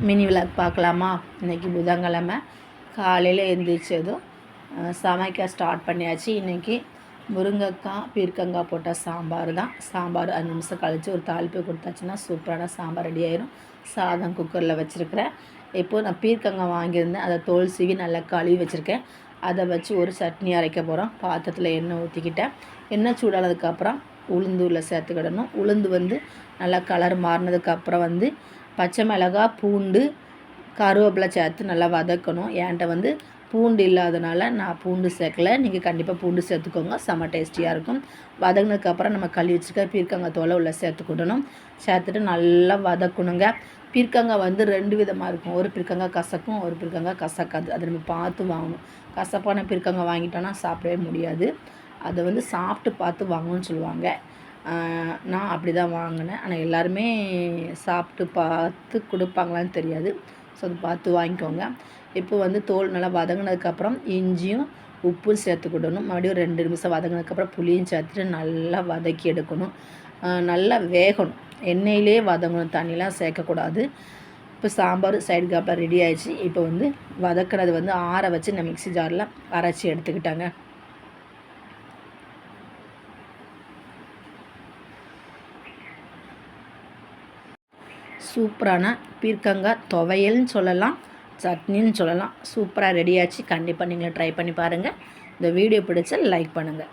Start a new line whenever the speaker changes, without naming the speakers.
Mini vlog பார்க்கலாமா? இன்றைக்கி புதன்கிழமை காலையில் எழுந்திரிச்சதும் சமைக்க ஸ்டார்ட் பண்ணியாச்சு. இன்றைக்கி முருங்கைக்காய் பீர்க்கங்காய் போட்ட சாம்பார் தான். சாம்பார் 5 நிமிஷம் கழித்து ஒரு தாளிப்பு கொடுத்தாச்சுன்னா சூப்பரான சாம்பார் ரெடி ஆயிரும். சாதம் குக்கரில் வச்சுருக்கிறேன். இப்போது நான் பீர்க்கங்காய் வாங்கியிருந்தேன், அதை தோல் சீவி நல்லா கழுவி வச்சுருக்கேன். அதை வச்சு ஒரு சட்னி அரைக்க போகிறோம். பாத்திரத்தில் எண்ணெய் ஊற்றிக்கிட்டேன். எண்ணெய் சூடானதுக்கப்புறம் உளுந்து சேர்த்துக்கிடணும். உளுந்து நல்லா கலர் மாறினதுக்கப்புறம் பச்சை மிளகாய், பூண்டு, கருவேப்பிலை சேர்த்து நல்லா வதக்கணும். என்கிட்ட பூண்டு இல்லாதனால நான் பூண்டு சேர்க்கலை. நீங்கள் கண்டிப்பாக பூண்டு சேர்த்துக்கோங்க, செம்ம டேஸ்டியாக இருக்கும். வதங்கினதுக்கப்புறம் நம்ம கழுவி வச்சுருக்க பீர்க்கங்காய் தோலை சேர்த்துக்கிடணும். சேர்த்துட்டு நல்லா வதக்கணுங்க. பீர்க்கங்காய் 2 விதமாக இருக்கும். ஒரு பீர்க்கங்காய் கசக்கும், ஒரு பீர்க்கங்காய் கசக்காது. அதை நம்ம பார்த்து வாங்கணும். கசப்பான பீர்க்கங்காய் வாங்கிட்டோன்னா சாப்பிடவே முடியாது. அதை சாப்பிட்டு பார்த்து வாங்கணும்னு சொல்லுவாங்க. நான் அப்படி தான் வாங்கினேன். ஆனால் எல்லாருமே சாப்பிட்டு பார்த்து கொடுப்பாங்களான்னு தெரியாது. ஸோ அது பார்த்து வாங்கிக்கோங்க. இப்போ தோல் நல்லா வதங்கினதுக்கப்புறம் இஞ்சியும் உப்பும் சேர்த்துக்கிடணும். மறுபடியும் 2 நிமிஷம் வதங்கினதுக்கப்புறம் புளியும் சேர்த்துட்டு நல்லா வதக்கி எடுக்கணும். நல்லா வேகணும், எண்ணெயிலே வதங்கணும், தண்ணிலாம் சேர்க்கக்கூடாது. இப்போ சாம்பார் சைடு காப்பில் ரெடி ஆயிடுச்சு. இப்போ வதக்கினது ஆற வச்சு நான் மிக்ஸி ஜாரில் அரைச்சி எடுத்துக்கிட்டாங்க. சூப்பரான பீர்க்கங்காய் துவையல்னு சொல்லலாம், சட்னின்னு சொல்லலாம். சூப்பராக ரெடியாச்சு. கண்டிப்பாக நீங்கள் ட்ரை பண்ணி பாருங்கள். இந்த வீடியோ பிடிச்சா லைக் பண்ணுங்கள்.